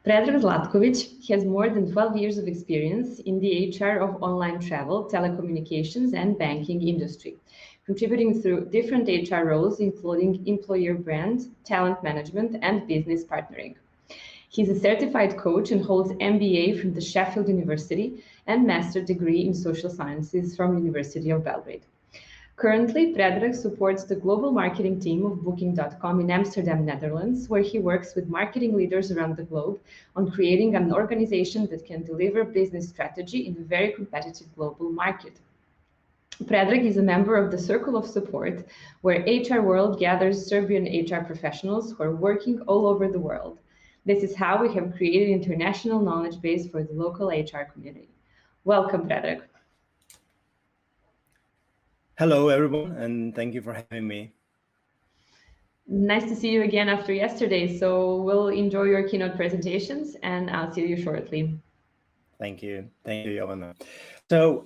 Predrag Zlatkovic has more than 12 years of experience in the HR of online travel, telecommunications, and banking industry, contributing through different HR roles, including employer brand, talent management, and business partnering. He's a certified coach and holds MBA from the Sheffield University and master degree in social sciences from University of Belgrade. Currently, Predrag supports the global marketing team of Booking.com in Amsterdam, Netherlands, where he works with marketing leaders around the globe on creating an organization that can deliver business strategy in a very competitive global market. Predrag is a member of the Circle of Support, where HR World gathers Serbian HR professionals who are working all over the world. This is how we have created an international knowledge base for the local HR community. Welcome, Predrag. Hello, everyone, and thank you for having me. Nice to see you again after yesterday. So we'll enjoy your keynote presentations, and I'll see you shortly. Thank you, Jovana. So,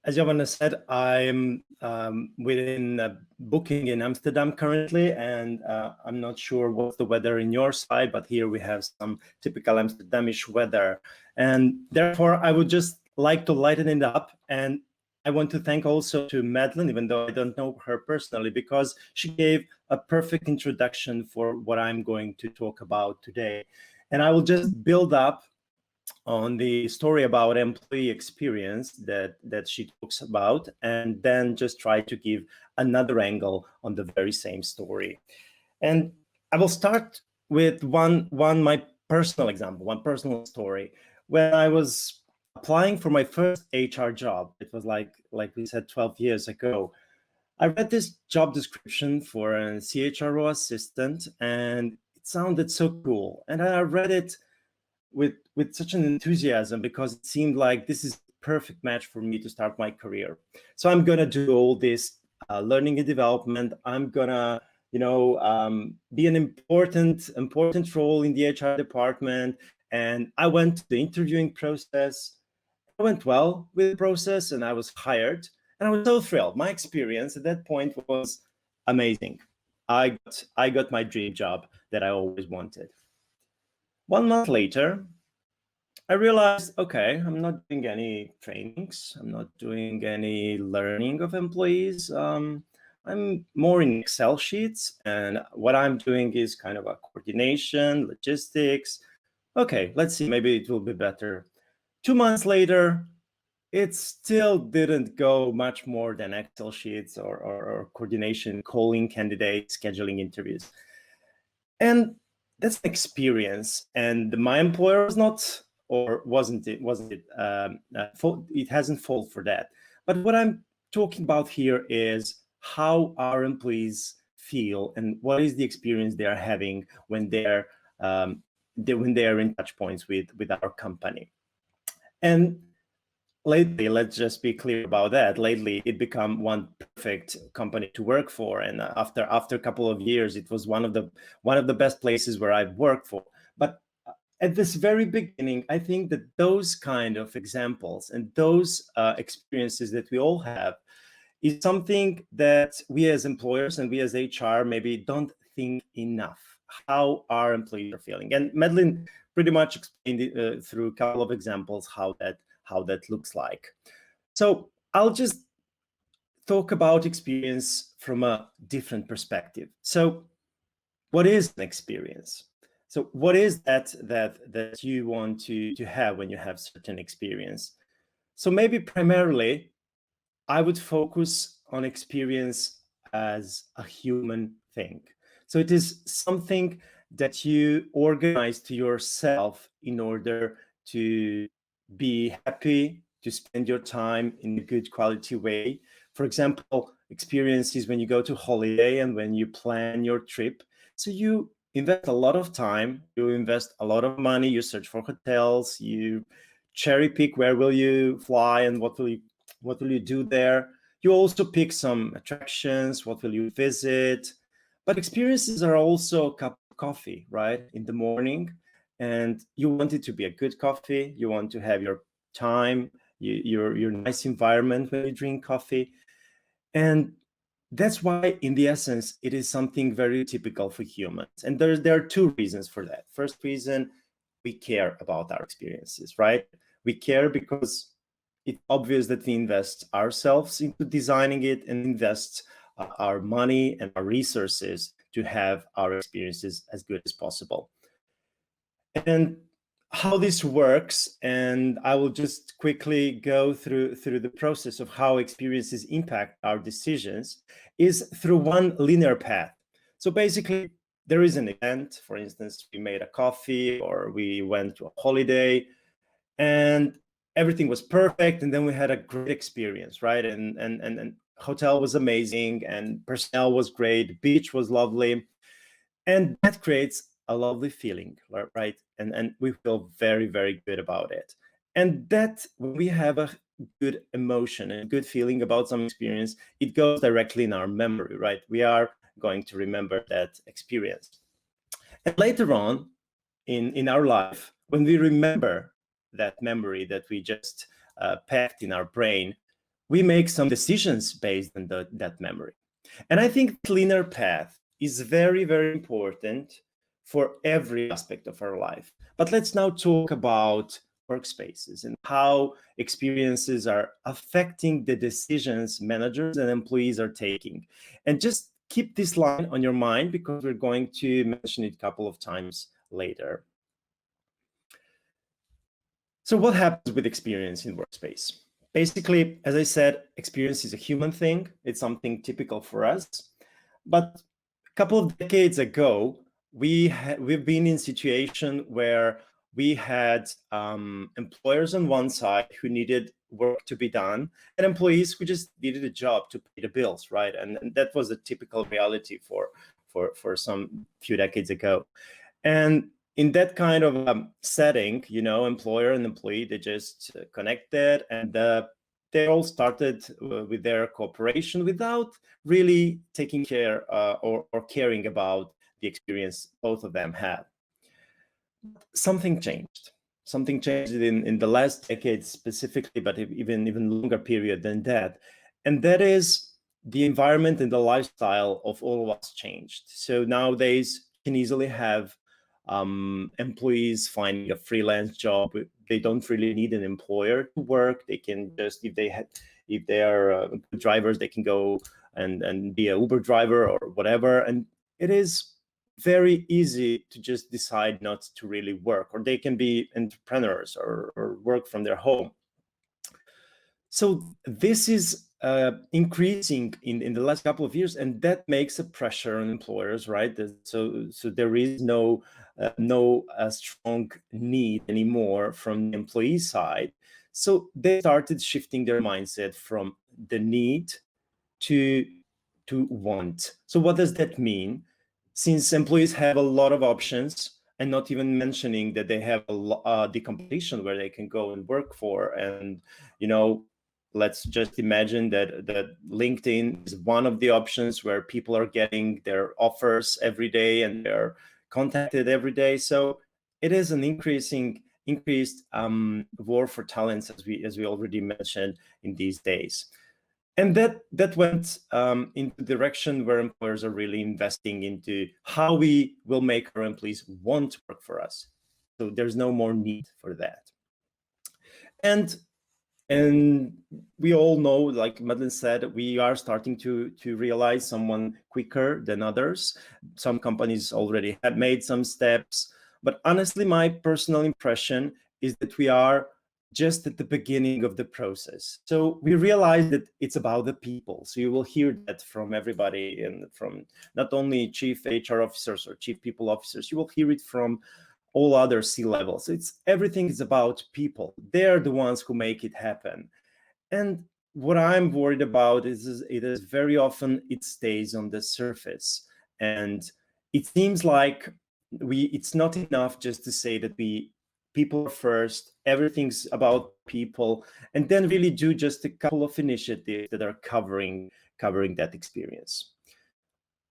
as Jovana said, I'm within Booking in Amsterdam currently, and I'm not sure what's the weather in your side, but here we have some typical Amsterdamish weather, and therefore I would just like to lighten it up. And I want to thank also to Madeline, even though I don't know her personally, because she gave a perfect introduction for what I'm going to talk about today. And I will just build up on the story about employee experience that she talks about, and then just try to give another angle on the very same story. And I will start with my personal example, one personal story. When I was applying for my first HR job, it was like we said 12 years ago, I read this job description for a CHRO assistant, and it sounded so cool. And I read it with such an enthusiasm because it seemed like this is a perfect match for me to start my career. So I'm gonna do all this learning and development. I'm gonna, be an important role in the HR department. And I went to the interviewing process. I went well with the process, and I was hired. And I was so thrilled. My experience at that point was amazing. I got my dream job that I always wanted. 1 month later, I realized, okay, I'm not doing any trainings. I'm not doing any learning of employees. I'm more in Excel sheets, and what I'm doing is kind of a coordination, logistics. Okay, let's see, maybe it will be better. 2 months later, it still didn't go much more than Excel sheets or coordination, calling candidates, scheduling interviews. And that's an experience. And my employer was not, or wasn't it, it hasn't fallen for that. But what I'm talking about here is how our employees feel and what is the experience they are having when they're in touch points with our company. And lately, let's just be clear about that. Lately, it became one perfect company to work for, and after a couple of years, it was one of the best places where I've worked for. But at this very beginning, I think that those kind of examples and those experiences that we all have is something that we as employers and we as HR maybe don't think enough how our employees are feeling. And Madeline pretty much explained it through a couple of examples how that looks like. So I'll just talk about experience from a different perspective. So what is an experience? So what is that you want to have when you have certain experience? So maybe primarily I would focus on experience as a human thing. So it is something that you organize to yourself in order to be happy, to spend your time in a good quality way. For example, experiences when you go to holiday and when you plan your trip. So you invest a lot of time, you invest a lot of money, you search for hotels, you cherry pick where will you fly and what will you do there. You also pick some attractions, what will you visit. But experiences are also a cup of coffee, right, in the morning. And you want it to be a good coffee. You want to have your time, your nice environment when you drink coffee. And that's why, in the essence, it is something very typical for humans. And there are two reasons for that. First reason, we care about our experiences, right? We care because it's obvious that we invest ourselves into designing it and invest our money and our resources to have our experiences as good as possible. And how this works, and I will just quickly go through the process of how experiences impact our decisions, is through one linear path. So basically, there is an event. For instance, we made a coffee or we went to a holiday and everything was perfect, and then we had a great experience, right? And hotel was amazing and personnel was great, beach was lovely, and that creates a lovely feeling, right? And we feel very, very good about it. And that, when we have a good emotion and good feeling about some experience, it goes directly in our memory, right? We are going to remember that experience. And later on in our life, when we remember that memory that we just packed in our brain, we make some decisions based on that memory. And I think linear path is very, very important for every aspect of our life. But let's now talk about workspaces and how experiences are affecting the decisions managers and employees are taking. And just keep this line on your mind because we're going to mention it a couple of times later. So what happens with experience in workspace? Basically, as I said, experience is a human thing. It's something typical for us. But a couple of decades ago, we've been in a situation where we had employers on one side who needed work to be done and employees who just needed a job to pay the bills, right? And that was a typical reality for some few decades ago. And in that kind of setting, employer and employee, they just connected and they all started with their cooperation without really taking care or caring about the experience both of them had. Something changed. Something changed in the last decade specifically, but even longer period than that. And that is the environment and the lifestyle of all of us changed. So nowadays you can easily have employees finding a freelance job. They don't really need an employer to work. They can just, if they are drivers, they can go and be an Uber driver or whatever. And it is very easy to just decide not to really work, or they can be entrepreneurs or work from their home. So this is increasing in the last couple of years, and that makes a pressure on employers, right? So there is no strong need anymore from the employee side. So they started shifting their mindset from the need to want. So what does that mean? Since employees have a lot of options, and not even mentioning that they have the competition where they can go and work for, and let's just imagine that LinkedIn is one of the options where people are getting their offers every day and they're contacted every day. So it is an increased war for talents, as we already mentioned in these days. And that went into the direction where employers are really investing into how we will make our employees want to work for us. So there's no more need for that. And we all know, like Madeleine said, we are starting to realize someone quicker than others. Some companies already have made some steps, but honestly, my personal impression is that we are just at the beginning of the process. So we realize that it's about the people. So you will hear that from everybody, and from not only chief HR officers or chief people officers, you will hear it from all other C-levels. Everything is about people. They're the ones who make it happen. And what I'm worried about is it is very often it stays on the surface. And it seems like it's not enough just to say that people are first, everything's about people, and then really do just a couple of initiatives that are covering that experience.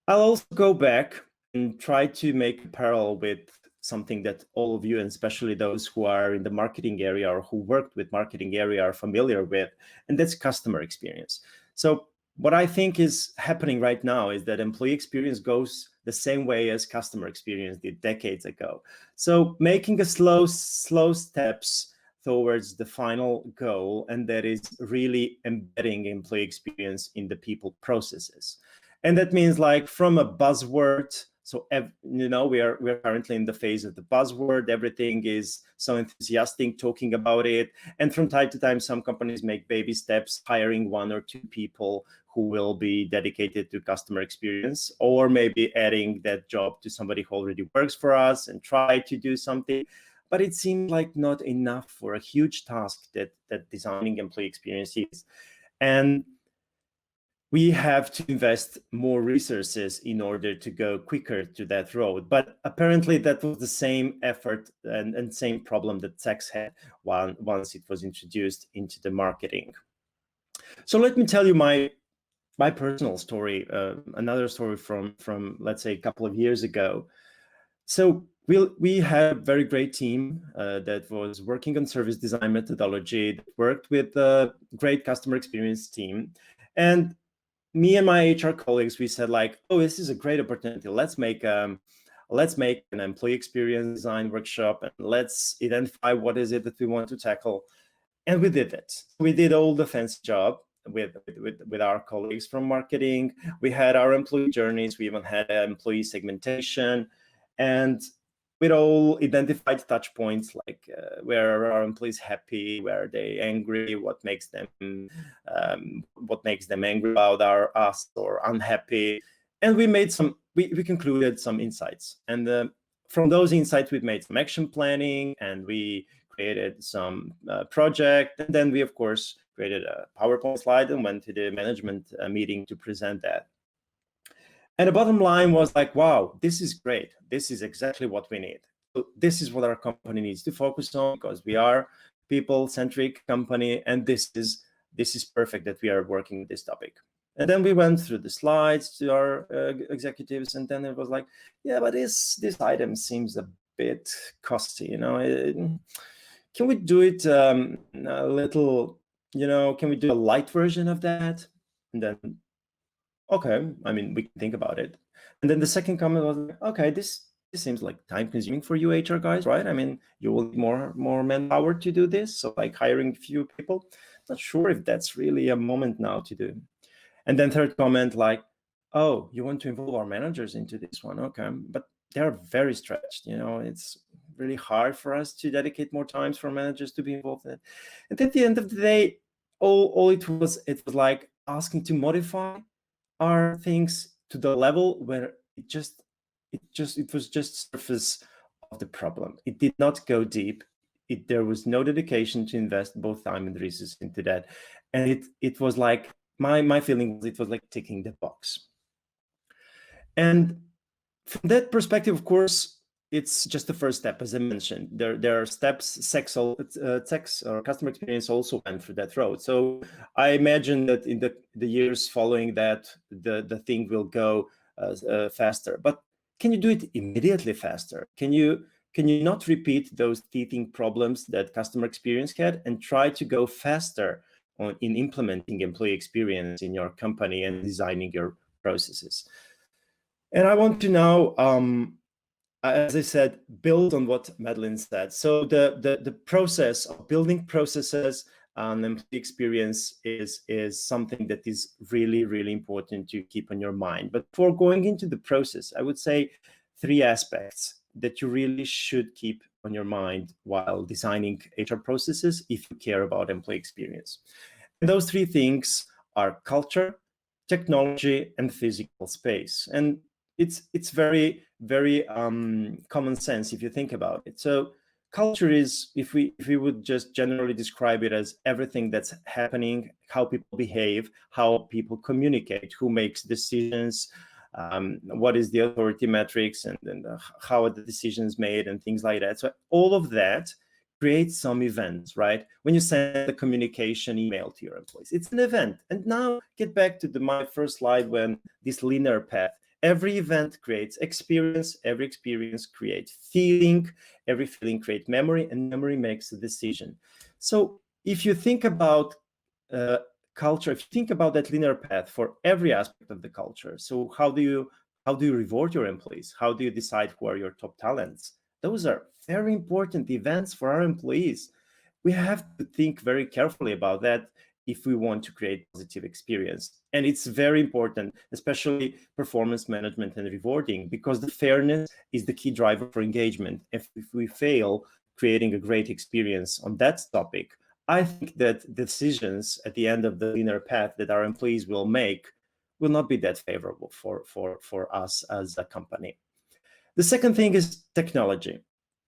I'll also go back and try to make a parallel with something that all of you, and especially those who are in the marketing area or who worked with marketing area, are familiar with, and that's customer experience. So what I think is happening right now is that employee experience goes the same way as customer experience did decades ago. So making a slow steps towards the final goal, and that is really embedding employee experience in the people processes. And that means like from a buzzword. So, we're currently in the phase of the buzzword. Everything is so enthusiastic talking about it. And from time to time, some companies make baby steps, hiring 1 or 2 people who will be dedicated to customer experience, or maybe adding that job to somebody who already works for us and try to do something. But it seems like not enough for a huge task that designing employee experience is. And we have to invest more resources in order to go quicker to that road. But apparently that was the same effort and same problem that text had once it was introduced into the marketing. So let me tell you my personal story, another story from let's say a couple of years ago. So we had a very great team that was working on service design methodology, that worked with a great customer experience team. And me and my HR colleagues, we said like, oh, this is a great opportunity. Let's make an employee experience design workshop, and let's identify what is it that we want to tackle. And we did it. We did all the fancy job with our colleagues from marketing. We had our employee journeys. We even had employee segmentation, and with all identified touch points, like where are our employees happy, where are they angry, what makes them angry about us or unhappy. And we made we concluded some insights, and from those insights we've made some action planning, and we created some project, and then we of course created a PowerPoint slide and went to the management meeting to present that. And the bottom line was like, wow, this is great. This is exactly what we need. So this is what our company needs to focus on, because we are people-centric company, and this is perfect that we are working with this topic. And then we went through the slides to our executives, and then it was like, yeah, but this item seems a bit costly, can we do it a little, can we do a light version of that? And then, okay, I mean, we can think about it. And then the second comment was like, okay, this seems like time consuming for you HR guys, right? I mean, you will need more manpower to do this. So like hiring a few people, not sure if that's really a moment now to do. And then third comment, like, oh, you want to involve our managers into this one. Okay, but they're very stretched. It's really hard for us to dedicate more times for managers to be involved in it. And at the end of the day, all it was like asking to modify our things to the level where it was just surface of the problem. It did not go deep. There was no dedication to invest both time and resources into that. And it was like, my feeling was it was like ticking the box. And from that perspective, of course, it's just the first step. As I mentioned, there are steps. Text or customer experience also went through that road. So I imagine that in the years following that, the thing will go faster. But can you do it immediately faster? Can you not repeat those teething problems that customer experience had, and try to go faster in implementing employee experience in your company and designing your processes? And I want to now, as I said, build on what Madeline said. So the process of building processes and employee experience is something that is really, really important to keep on your mind. But before going into the process, I would say 3 aspects that you really should keep on your mind while designing HR processes if you care about employee experience. And those 3 things are culture, technology, and physical space. And it's very, very common sense if you think about it. So culture is, if we would just generally describe it as everything that's happening, how people behave, how people communicate, who makes decisions, what is the authority metrics, and how are the decisions made, and things like that. So all of that creates some events, right? When you send a communication email to your employees, it's an event. And now get back to my first slide, when this linear path. Every event creates experience, every experience creates feeling, every feeling creates memory, and memory makes a decision. So if you think about culture, if you think about that linear path for every aspect of the culture, so how do you How do you reward your employees? How do you decide who are your top talents? Those are very important events for our employees. We have to think very carefully about that if we want to create positive experience. And it's very important, especially performance management and rewarding, because the fairness is the key driver for engagement. If we fail creating a great experience on that topic, I think that decisions at the end of the linear path that our employees will make will not be that favorable for us as a company. The second thing is technology.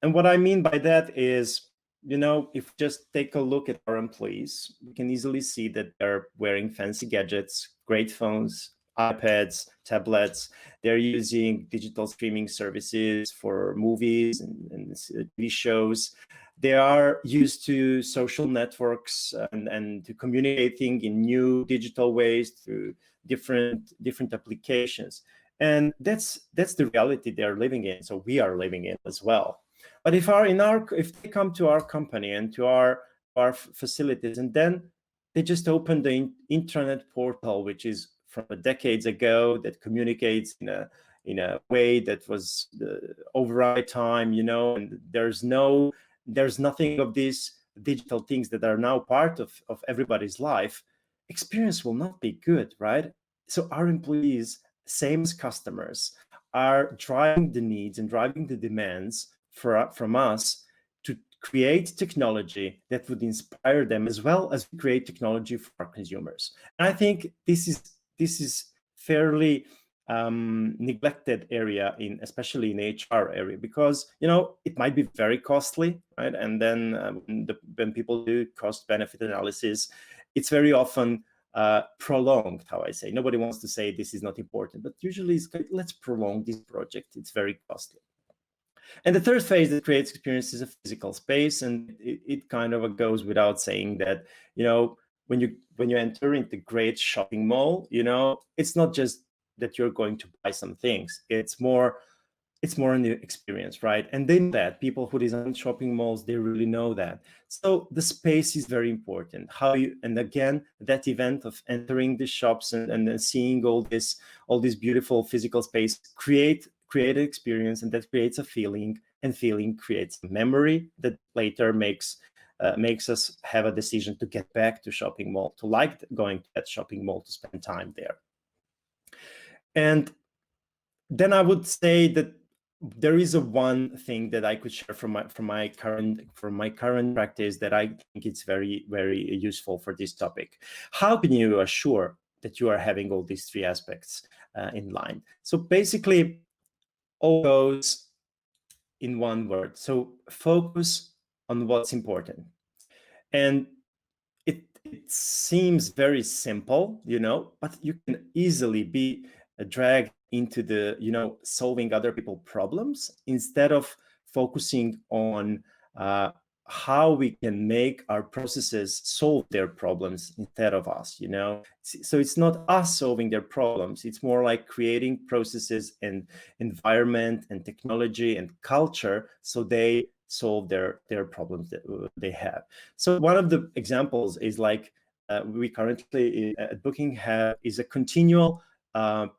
And what I mean by that is, if we just take a look at our employees, we can easily see that they're wearing fancy gadgets, great phones, iPads, tablets. They're using digital streaming services for movies and TV shows. They are used to social networks and to communicating in new digital ways through different applications. And that's the reality they're living in. So we are living in as well. But if they come to our company and to our facilities, and then they just open the intranet portal, which is from decades ago, that communicates in a way that was override time, and there's nothing of these digital things that are now part of everybody's life. Experience will not be good, right? So our employees, same as customers, are driving the needs and driving the demands from us to create technology that would inspire them, as well as create technology for our consumers. And I think this is fairly neglected area, especially in HR area, because it might be very costly, right? And then when people do cost benefit analysis, it's very often prolonged, how I say. Nobody wants to say this is not important, but usually it's good. Let's prolong this project. It's very costly. And the third phase that creates experience is a physical space, and it kind of goes without saying that when you enter into great shopping mall, it's not just that you're going to buy some things. It's more in the experience, right? And they know that. People who design shopping malls, they really know that. So the space is very important. And again, that event of entering the shops and then seeing all this beautiful physical space create an experience, and that creates a feeling, and feeling creates a memory that later makes us have a decision to get back to shopping mall, to like going to that shopping mall, to spend time there. And then I would say that there is one thing that I could share from my current practice that I think it's very, very useful for this topic. How can you assure that you are having all these three aspects in line? So basically, all goes in one word. So focus on what's important. And it seems very simple, but you can easily be dragged into the solving other people's problems instead of focusing on how we can make our processes solve their problems instead of us. So it's not us solving their problems. It's more like creating processes and environment and technology and culture so they solve their problems that they have. So one of the examples is like we currently at Booking is a continual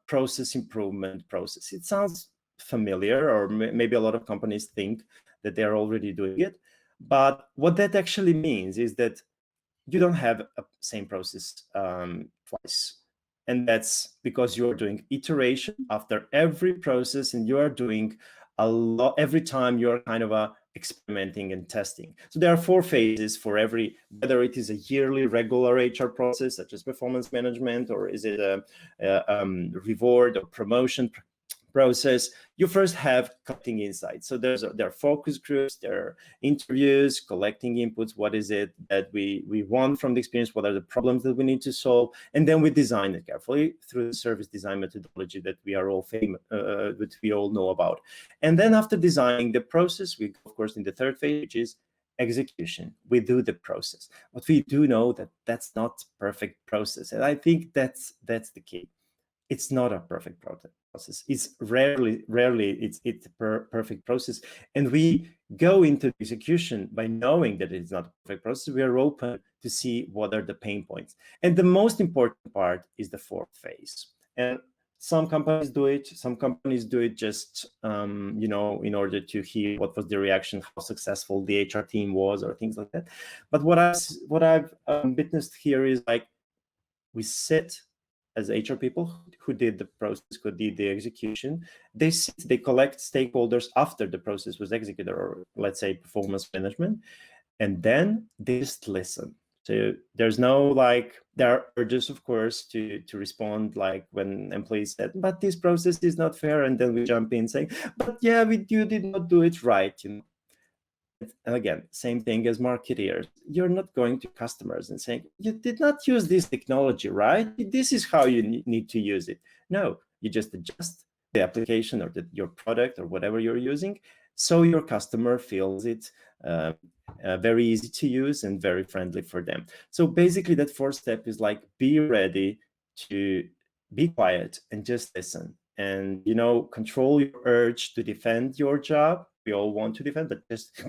process improvement process. It sounds familiar, or maybe a lot of companies think that they're already doing it. But what that actually means is that you don't have a same process twice. And that's because you're doing iteration after every process, and you are doing a lot every time you're kind of experimenting and testing. So there are 4 phases for every, whether it is a yearly regular HR process, such as performance management, or is it a reward or promotion process. You first have collecting insights. So there are focus groups, there are interviews, collecting inputs. What is it that we want from the experience? What are the problems that we need to solve? And then we design it carefully through the service design methodology that we are all that we all know about. And then after designing the process, we go, of course, in the third phase, which is execution. We do the process. But we do know that that's not perfect process. And I think that's the key. It's not a perfect process. It's rarely it's a perfect process. And we go into execution by knowing that it's not a perfect process. We are open to see what are the pain points. And the most important part is the 4th phase. And Some companies do it. Some companies do it just, you know, in order to hear what was the reaction, how successful the HR team was, or things like that. But what I've witnessed here is like, we sit as HR people who did the process, who did the execution. They sit, they collect stakeholders after the process was executed, or let's say performance management, and then they just listen. So there's no like, there are urges, of course, to respond, like when employees said, but this process is not fair, and then we jump in saying, but yeah, you did not do it right, you know. And again, same thing as marketeers. You're not going to customers and saying, you did not use this technology, right? This is how you need to use it. No, you just adjust the application or your product or whatever you're using, so your customer feels it very easy to use and very friendly for them. So basically that fourth step is like, be ready to be quiet and just listen. And, you know, control your urge to defend your job. We all want to defend, but just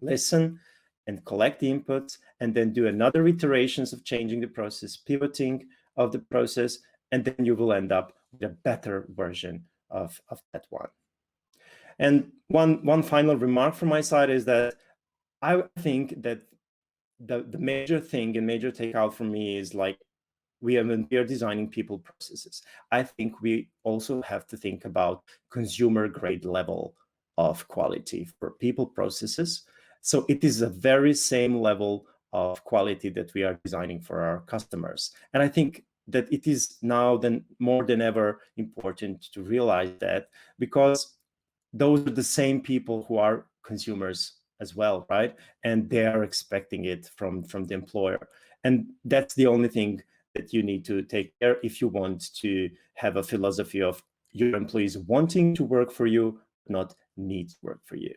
listen and collect the inputs, and then do another iterations of changing the process, pivoting of the process, and then you will end up with a better version of that one. And one final remark from my side is that I think that the major thing and major takeout for me is like, we are designing people processes. I think we also have to think about consumer grade level of quality for people processes. So it is a very same level of quality that we are designing for our customers. And I think that it is now more than ever important to realize that, because those are the same people who are consumers as well, right? And they are expecting it from the employer. And that's the only thing that you need to take care if you want to have a philosophy of your employees wanting to work for you, not need to work for you.